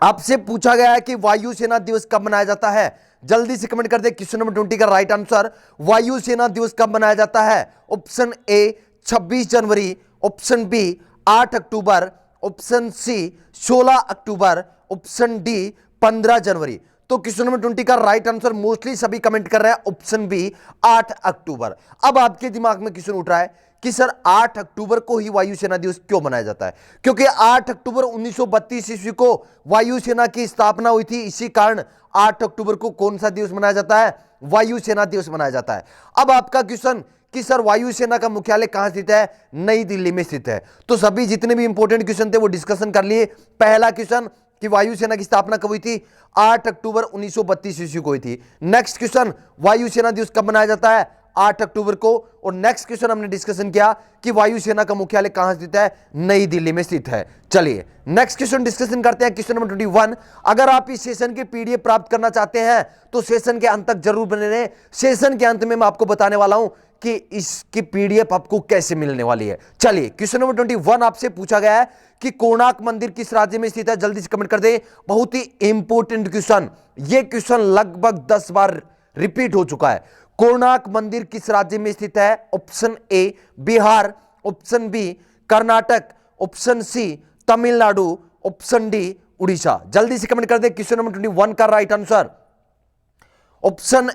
आपसे पूछा गया है कि वायुसेना दिवस कब मनाया जाता है? जल्दी से कमेंट कर दे क्वेश्चन नंबर 20 का राइट आंसर। वायुसेना दिवस कब मनाया जाता है? ऑप्शन ए 26 जनवरी, ऑप्शन बी 8 अक्टूबर, ऑप्शन सी 16 अक्टूबर, ऑप्शन डी 15 जनवरी। तो क्वेश्चन नंबर 20 का राइट आंसर मोस्टली सभी कमेंट कर रहे हैं ऑप्शन बी 8 अक्टूबर। अब आपके दिमाग में क्वेश्चन उठ रहा है कि सर 8 अक्टूबर को ही वायुसेना दिवस क्यों मनाया जाता है? क्योंकि 8 अक्टूबर 1932 ईस्वी को वायुसेना की स्थापना हुई थी, इसी कारण 8 अक्टूबर को कौन सा दिवस मनाया जाता है? वायुसेना दिवस मनाया जाता है। अब आपका क्वेश्चन कि सर वायुसेना का मुख्यालय कहां स्थित है? नई दिल्ली में स्थित है। तो सभी जितने भी इंपॉर्टेंट क्वेश्चन थे वो डिस्कशन कर लिए। पहला क्वेश्चन कि वायुसेना की स्थापना कब हुई थी? 8 अक्टूबर 1932 ईस्वी को हुई थी। नेक्स्ट क्वेश्चन, वायुसेना दिवस कब मनाया जाता है? 8 अक्टूबर को। और नेक्स्ट क्वेश्चन हमने डिस्कशन किया कि वायुसेना का मुख्यालय कहां स्थित है? नई दिल्ली में स्थित है। चलिए नेक्स्ट क्वेश्चन डिस्कशन करते हैं, क्वेश्चन नंबर 21। अगर आप इस सेशन के पीडीएफ प्राप्त करना चाहते हैं तो सेशन के अंत तक जरूर बने रहें। सेशन के अंत में मैं आपको बताने वाला हूं कि इसकी पीडीएफ आपको कैसे मिलने वाली है। चलिए क्वेश्चन नंबर 21 आपसे पूछा गया है कि कोणार्क मंदिर किस राज्य में स्थित है? जल्दी से कमेंट कर दे। बहुत ही इंपॉर्टेंट क्वेश्चन, ये क्वेश्चन लगभग 10 बार रिपीट हो चुका है। कोणार्क मंदिर किस राज्य में स्थित है? Option A Bihar, option B Karnataka, option C Tamil Nadu, option D Orissa. जल्दी से कमेंट कर दे क्वेश्चन नंबर 21 का right answer. Option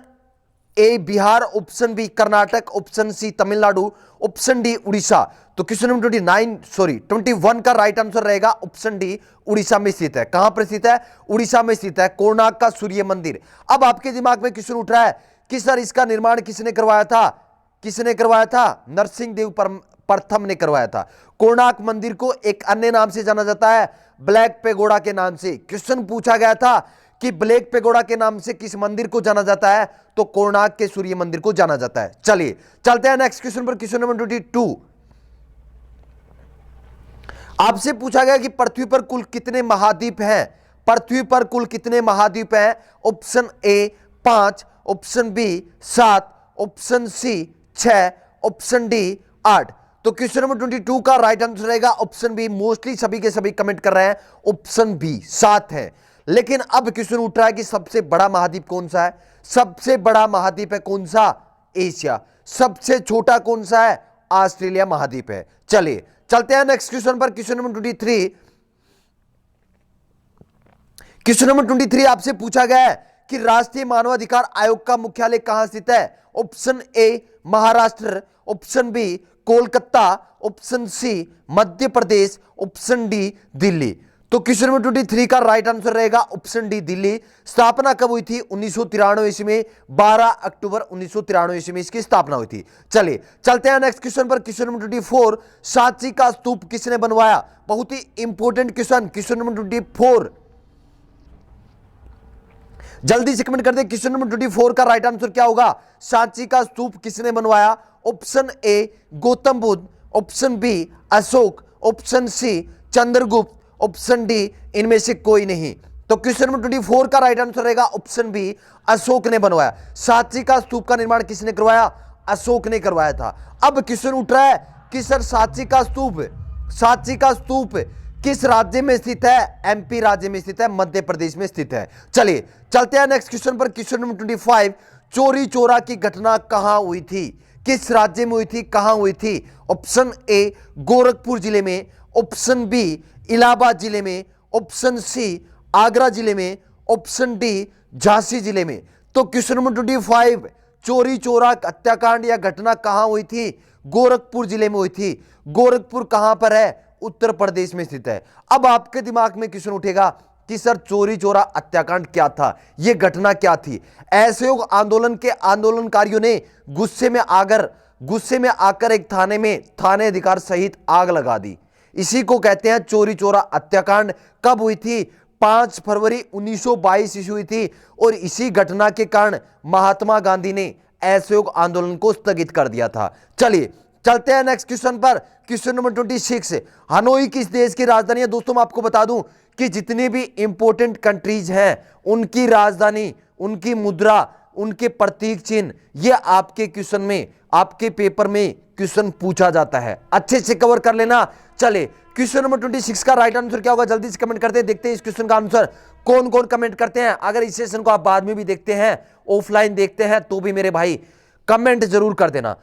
A Bihar, option B Karnataka, option C Tamil Nadu, option D Orissa. तो क्वेश्चन नंबर 21 का राइट आंसर रहेगा ऑप्शन डी, उड़ीसा में स्थित है। कहां पर स्थित है? उड़ीसा में स्थित है कोणार्क का सूर्य मंदिर। अब आपके दिमाग में क्वेश्चन उठ रहा है कि सर इसका निर्माण किसने करवाया था? किसने करवाया था? नरसिंह देव प्रथम ने करवाया था। कोणार्क मंदिर को एक अन्य नाम से जाना जाता है, ब्लैक पेगोडा के नाम से। क्वेश्चन पूछा गया था कि ब्लैक पेगोडा के नाम से किस मंदिर को जाना जाता है? तो कोणार्क के सूर्य मंदिर को जाना जाता है। चलिए चलते हैं नेक्स्ट क्वेश्चन पर, क्वेश्चन नंबर 22 आपसे पूछा गया कि पृथ्वी पर कुल कितने महाद्वीप हैं? पृथ्वी पर कुल कितने महाद्वीप हैं? Option A 5, option B 7, option C 6, option D 8। तो क्वेश्चन नंबर 22 का राइट आंसर रहेगा ऑप्शन बी। मोस्टली सभी के सभी कमेंट कर रहे हैं ऑप्शन बी 7 है। लेकिन अब क्वेश्चन उठ रहा है कि सबसे बड़ा महाद्वीप कौन सा है? सबसे बड़ा महाद्वीप है कौन सा? एशिया। सबसे छोटा कौन सा है? ऑस्ट्रेलिया महाद्वीप है। चलिए चलते हैं नेक्स्ट क्वेश्चन पर, क्वेश्चन नंबर 23। क्वेश्चन नंबर 23 आपसे पूछा गया है कि राष्ट्रीय मानवाधिकार आयोग का मुख्यालय कहां स्थित है? Option A Maharashtra, option B Kolkata, option C Madhya Pradesh, option D Delhi. तो क्वेश्चन नंबर 23 का राइट आंसर रहेगा ऑप्शन डी दिल्ली। स्थापना कब हुई थी? 1993 ईस्वी में, 12 अक्टूबर 1993 ईस्वी में इसकी स्थापना हुई थी। चलिए चलते हैं नेक्स्ट क्वेश्चन पर, क्वेश्चन नंबर 24 सांची का स्तूप किसने बनवाया? बहुत ही इंपॉर्टेंट क्वेश्चन, क्वेश्चन नंबर 24। जल्दी से कमेंट कर दे क्वेश्चन नंबर 24 का राइट आंसर क्या होगा? सांची का स्तूप किसने बनवाया? Option A Gautam Buddha, option B Ashok, option C Chandragupta, option D इनमें से कोई नहीं। तो क्वेश्चन नंबर 24 का राइट आंसर रहेगा ऑप्शन बी अशोक ने बनवाया। सांची का स्तूप का निर्माण किसने करवाया? अशोक ने करवाया था। अब क्वेश्चन उठ रहा है कि सर सांची का स्तूप किस राज्य में स्थित है? एमपी राज्य में स्थित है, मध्य प्रदेश में स्थित है। चलिए चलते हैं नेक्स्ट क्वेश्चन पर, क्वेश्चन नंबर 25 चोरी चोरा की घटना कहां हुई थी? किस राज्य में हुई थी? कहां हुई थी? ऑप्शन ए गोरखपुर जिले में, ऑप्शन बी इलाहाबाद जिले में, ऑप्शन सी आगरा जिले में, ऑप्शन डी झांसी जिले में। तो क्वेश्चन नंबर 25 चोरी चोरा हत्याकांड या घटना कहां हुई थी? गोरखपुर जिले में हुई थी। गोरखपुर कहां पर है? उत्तर प्रदेश में स्थित है। अब आपके दिमाग में क्वेश्चन उठेगा कि सर चोरी चोरा हत्याकांड क्या था? यह घटना क्या थी? असहयोग आंदोलन के आंदोलनकारियों ने गुस्से में आकर एक थाने में थाने अधिकार सहित आग लगा दी। इसी को कहते हैं चोरी चोरा हत्याकांड। कब हुई थी? 5 फरवरी 1922 ईस्वी हुई थी। और इसी घटना के कारण महात्मा गांधी ने असहयोग आंदोलन को स्थगित कर दिया था। चलिए चलते हैं नेक्स्ट क्वेश्चन पर, क्वेश्चन नंबर 26 हनोई किस देश की राजधानी है? दोस्तों मैं आपको बता दूं कि जितनी भी इंपॉर्टेंट कंट्रीज हैं उनकी राजधानी, उनकी मुद्रा, उनके प्रतीक चिन्ह, ये आपके क्वेश्चन में, आपके पेपर में क्वेश्चन पूछा जाता है। अच्छे से कवर कर लेना। चले क्वेश्चन नंबर 26 का राइट आंसर क्या होगा, जल्दी से कमेंट करते हैं, देखते हैं इस क्वेश्चन का आंसर कौन कौन कमेंट करते हैं। अगर इस सेशन को आप बाद में भी देखते हैं, ऑफलाइन देखते हैं, तो भी मेरे भाई कमेंट जरूर कर देना।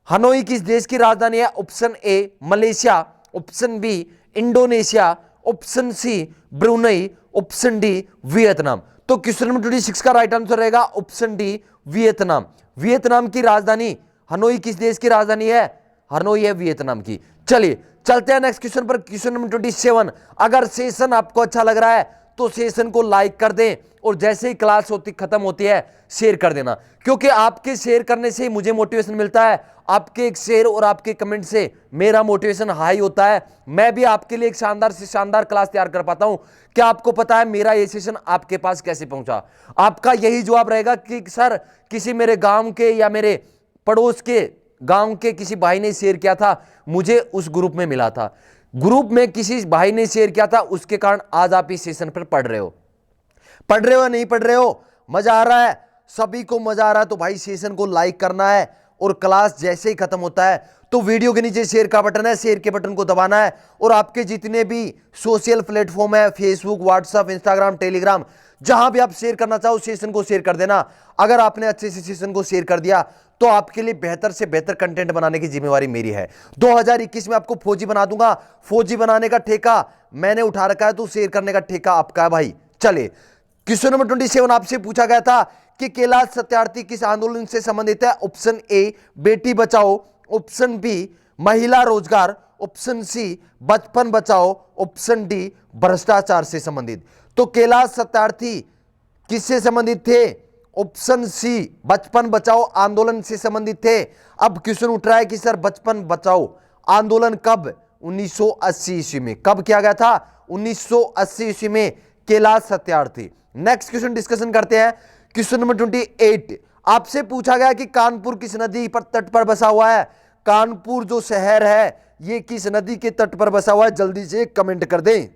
हनोई किस देश की राजधानी है? Option A Malaysia, option B Indonesia, option C Brunei, option D Vietnam. तो क्वेश्चन नंबर 26 का राइट आंसर रहेगा ऑप्शन डी वियतनाम। वियतनाम की राजधानी हनोई किस देश की राजधानी है? हनोई है वियतनाम की। चलिए चलते हैं नेक्स्ट क्वेश्चन पर, क्वेश्चन नंबर 27। अगर सेशन आपको अच्छा लग रहा है तो सेशन को लाइक कर दें और जैसे ही क्लास खत्म होती है शेयर कर देना, क्योंकि आपके शेयर करने से ही मुझे मोटिवेशन मिलता है। आपके एक शेयर और आपके कमेंट से मेरा मोटिवेशन हाई होता है। मैं भी आपके लिए एक शानदार से शानदार क्लास तैयार कर पाता हूं। क्या आपको पता है मेरा ये सेशन आपके पास कैसे पहुंचा? आपका यही जवाब रहेगा कि सर किसी मेरे गांव के या मेरे पड़ोस के गांव के किसी भाई ने शेयर किया था, मुझे उस ग्रुप में मिला था, ग्रुप में किसी भाई ने शेयर किया था, उसके कारण आज आप इस सेशन पर पढ़ रहे हो या नहीं पढ़ रहे हो? मजा आ रहा है? सभी को मजा आ रहा है तो भाई सेशन को लाइक करना है और क्लास जैसे ही खत्म होता है तो वीडियो के नीचे शेयर का बटन है, शेयर के बटन को दबाना है और आपके जितने भी सोशल प्लेटफॉर्म है, फेसबुक, व्हाट्सएप, इंस्टाग्राम, टेलीग्राम, जहां भी आप शेयर करना चाहो सेशन को शेयर कर देना। अगर आपने अच्छे से सेशन को शेयर कर दिया तो आपके लिए बेहतर से बेहतर कंटेंट बनाने की जिम्मेवारी मेरी है। 2021 में आपको फौजी बना दूंगा। फौजी बनाने का ठेका मैंने उठा रखा है तो शेयर करने का ठेका आपका है भाई। चले क्वेश्चन नंबर 27 आपसे पूछा गया था कि कैलाश सत्यार्थी किस आंदोलन से संबंधित है? ऑप्शन ए बेटी बचाओ, ऑप्शन बी महिला रोजगार, ऑप्शन सी बचपन बचाओ, ऑप्शन डी भ्रष्टाचार से संबंधित। तो कैलाश सत्यार्थी किससे संबंधित थे? ऑप्शन सी बचपन बचाओ आंदोलन से संबंधित थे। अब क्वेश्चन उठ रहा है कि सर बचपन बचाओ आंदोलन कब? 1980 ईस्वी में। कब किया गया था? 1980 ईस्वी में Kailash Satyarthi. Next question discussion करते हैं। क्वेश्चन नंबर 28 आपसे पूछा गया कि कानपुर किस नदी पर तट पर बसा हुआ है? कानपुर जो शहर है ये किस नदी के तट पर बसा हुआ है? जल्दी से कमेंट कर दें।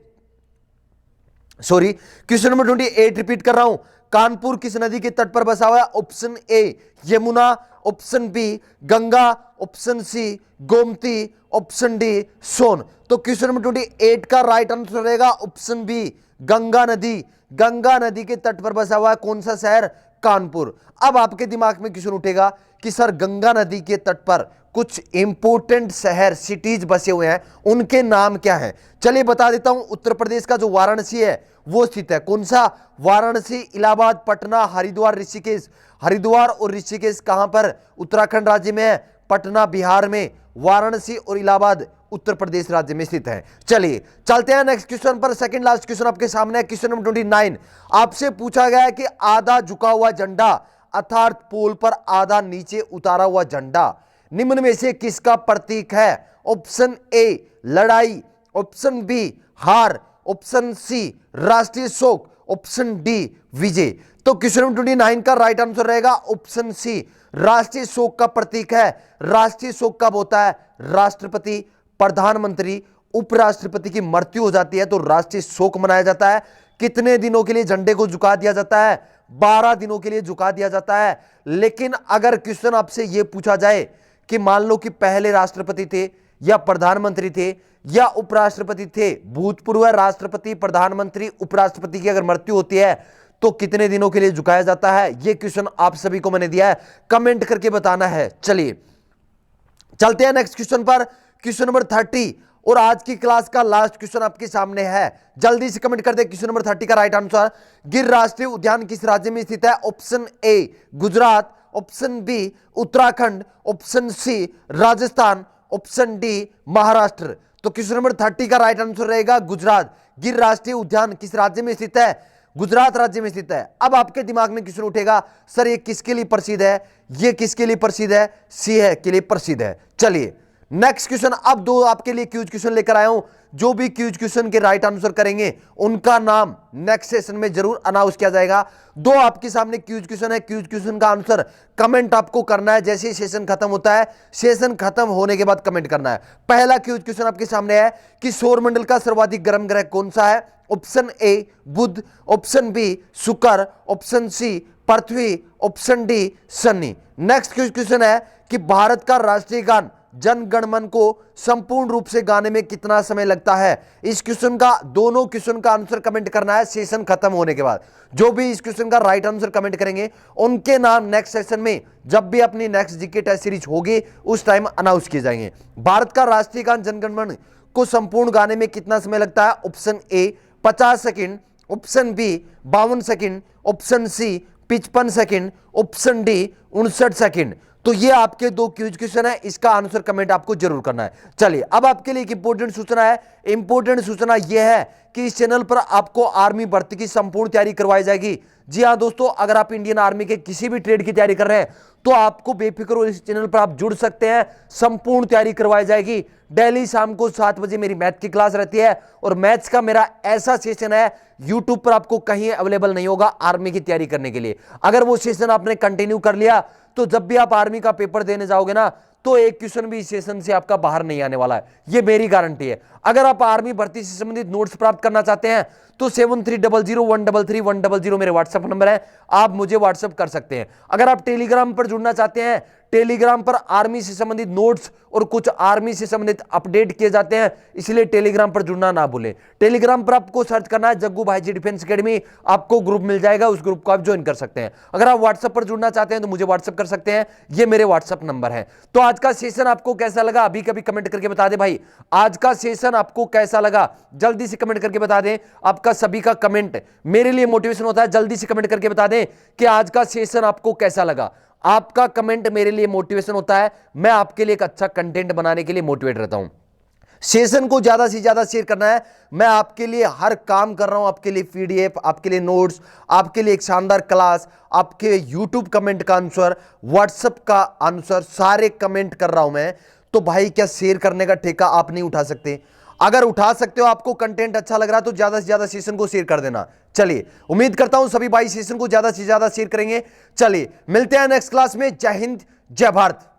सॉरी, क्वेश्चन नंबर 28 रिपीट कर रहा हूं। कानपुर किस नदी के तट पर बसा हुआ है? Option A Yamuna, option B Ganga, option C Gomti, option D Son. तो क्वेश्चन नंबर 28 का राइट आंसर रहेगा ऑप्शन बी गंगा नदी। गंगा नदी के तट पर बसा हुआ है कौन सा शहर? कानपुर। अब आपके दिमाग में क्वेश्चन उठेगा कि सर गंगा नदी के तट पर कुछ इंपोर्टेंट शहर सिटीज बसे हुए हैं, उनके नाम क्या हैं? चलिए बता देता हूं। उत्तर प्रदेश का जो वाराणसी है वो स्थित है कौन सा? वाराणसी, इलाहाबाद, पटना, हरिद्वार, ऋषिकेश। हरिद्वार और ऋषिकेश कहां पर? उत्तराखंड राज्य में है। पटना बिहार में, वाराणसी और इलाहाबाद उत्तर प्रदेश राज्य में स्थित है। चलिए चलते हैं नेक्स्ट क्वेश्चन पर। सेकंड लास्ट क्वेश्चन आपके सामने है। क्वेश्चन नंबर 29 आपसे पूछा गया है कि आधा झुका हुआ झंडा अर्थात पोल पर आधा नीचे उतारा हुआ झंडा निम्न में से किसका प्रतीक है? ऑप्शन ए लड़ाई, ऑप्शन बी हार, ऑप्शन सी राष्ट्रीय शोक, ऑप्शन डी विजय। तो क्वेश्चन नंबर 29 का राइट आंसर रहेगा ऑप्शन सी राष्ट्रीय शोक का प्रतीक है। राष्ट्रीय शोक कब होता है? राष्ट्रपति, प्रधानमंत्री, उपराष्ट्रपति की मृत्यु हो जाती है तो राष्ट्रीय शोक मनाया जाता है। कितने दिनों के लिए झंडे को झुका दिया जाता है? 12 दिनों के लिए झुका दिया जाता है। लेकिन अगर क्वेश्चन आपसे यह पूछा जाए कि मान लो कि पहले राष्ट्रपति थे या प्रधानमंत्री थे या उपराष्ट्रपति थे, भूतपूर्व राष्ट्रपति, प्रधानमंत्री, उपराष्ट्रपति की अगर मृत्यु होती है तो कितने दिनों के लिए झुकाया जाता है? यह क्वेश्चन आप सभी को मैंने दिया है, कमेंट करके बताना है। चलिए चलते हैं नेक्स्ट क्वेश्चन पर। क्वेश्चन नंबर 30 और आज की क्लास का लास्ट क्वेश्चन आपके सामने है। जल्दी से कमेंट कर दे क्वेश्चन नंबर 30 का राइट आंसर। गिर राष्ट्रीय उद्यान किस राज्य में स्थित है? Option A Gujarat, option B Uttarakhand, option C Rajasthan, option D Maharashtra. तो क्वेश्चन नंबर 30 का राइट आंसर रहेगा गुजरात। गिर राष्ट्रीय उद्यान किस राज्य में स्थित है? गुजरात राज्य में स्थित है। अब आपके दिमाग में क्वेश्चन उठेगा सर ये किसके लिए प्रसिद्ध है? ये किसके लिए प्रसिद्ध है? सिंह के लिए प्रसिद्ध है। चलिए नेक्स्ट क्वेश्चन। अब दो आपके लिए क्यूज क्वेश्चन लेकर आया हूं, जो भी क्यूज क्वेश्चन के राइट आंसर करेंगे उनका नाम नेक्स्ट सेशन में जरूर अनाउंस किया जाएगा। दो आपके सामने क्यूज क्वेश्चन है, क्यूज क्वेश्चन का आंसर कमेंट आपको करना है। जैसे ही सेशन खत्म होता है, सेशन खत्म होने के बाद कमेंट करना है। पहला क्यूज क्वेश्चन आपके सामने है कि सौरमंडल का सर्वाधिक गर्म ग्रह कौन सा है? Option A Budh, option B Shukra, option C Prithvi, option D Shani. Next question है कि भारत का राष्ट्रीय गान जन गण मन को संपूर्ण रूप से गाने में कितना समय लगता है? इस क्वेश्चन का, दोनों क्वेश्चन का आंसर कमेंट करना है सेशन खत्म होने के बाद। जो भी इस क्वेश्चन का राइट आंसर कमेंट करेंगे उनके नाम नेक्स्ट सेशन में, जब भी अपनी नेक्स्ट जीके टेस्ट सीरीज होगी उस टाइम अनाउंस किए जाएंगे। भारत का राष्ट्रीय गान जन गण मन को संपूर्ण गाने में कितना समय लगता है? Option A 50 second, option B 52 second, option C 55 second, option D 59 second. तो ये आपके दो क्यूज क्वेश्चन है, इसका आंसर कमेंट आपको जरूर करना है। चलिए अब आपके लिए एक इंपॉर्टेंट सूचना है। इंपॉर्टेंट सूचना यह है कि इस चैनल पर आपको आर्मी भर्ती की संपूर्ण तैयारी करवाई जाएगी। जी हां दोस्तों, अगर आप इंडियन आर्मी के किसी भी ट्रेड की तैयारी कर रहे हैं तो आपको बेफिक्र हो, इस चैनल पर आप जुड़ सकते हैं। संपूर्ण तैयारी करवाई जाएगी। डेली शाम को 7 बजे मेरी मैथ की क्लास रहती है और मैथ्स का मेरा ऐसा सेशन है यूट्यूब पर आपको कहीं अवेलेबल नहीं होगा आर्मी की तैयारी करने के लिए। अगर वो सेशन आपने कंटिन्यू कर लिया तो जब भी आप आर्मी का पेपर देने जाओगे ना, तो एक क्वेश्चन भी इस सेशन से आपका बाहर नहीं आने वाला है, ये मेरी गारंटी है। अगर आप आर्मी भर्ती से संबंधित नोट्स प्राप्त करना चाहते हैं तो 7300133100 मेरे व्हाट्सएप नंबर है, आप मुझे व्हाट्सएप कर सकते हैं। अगर आप टेलीग्राम पर जुड़ना चाहते हैं, टेलीग्राम पर आर्मी से संबंधित नोट्स और कुछ आर्मी से संबंधित अपडेट किए जाते हैं, इसलिए टेलीग्राम पर जुड़ना ना भूलें। टेलीग्राम पर आपको सर्च करना है जग्गू भाई जी डिफेंस एकेडमी, आपको ग्रुप मिल जाएगा, उस ग्रुप को आप ज्वाइन कर सकते हैं। अगर आप व्हाट्सएप पर जुड़ना चाहते हैं तो मुझे व्हाट्सएप कर सकते हैं, ये मेरे व्हाट्सएप नंबर है। तो आज का सेशन आपको कैसा लगा अभी कभी कमेंट करके बता दे भाई, आज का सेशन आपको कैसा लगा जल्दी से कमेंट करके बता दें। आपका सभी का कमेंट मेरे लिए मोटिवेशन होता है, जल्दी से कमेंट करके बता दें कि आज का सेशन आपको कैसा लगा। आपका कमेंट मेरे लिए मोटिवेशन होता है, मैं आपके लिए एक अच्छा कंटेंट बनाने के लिए मोटिवेट रहता हूं। सेशन को ज्यादा से ज्यादा शेयर करना है, मैं आपके लिए हर काम कर रहा हूं, आपके लिए पीडीएफ, आपके लिए नोट्स, आपके लिए एक शानदार क्लास, आपके यूट्यूब कमेंट का आंसर, व्हाट्सएप का आंसर, सारे कमेंट कर रहा हूं मैं। तो भाई क्या शेयर करने का ठेका आप नहीं उठा सकते? अगर उठा सकते हो, आपको कंटेंट अच्छा लग रहा है तो ज्यादा से ज्यादा सेशन को शेयर कर देना। चलिए उम्मीद करता हूं सभी भाई सेशन को ज्यादा से ज्यादा शेयर करेंगे। चलिए मिलते हैं नेक्स्ट क्लास में। जय हिंद, जय भारत।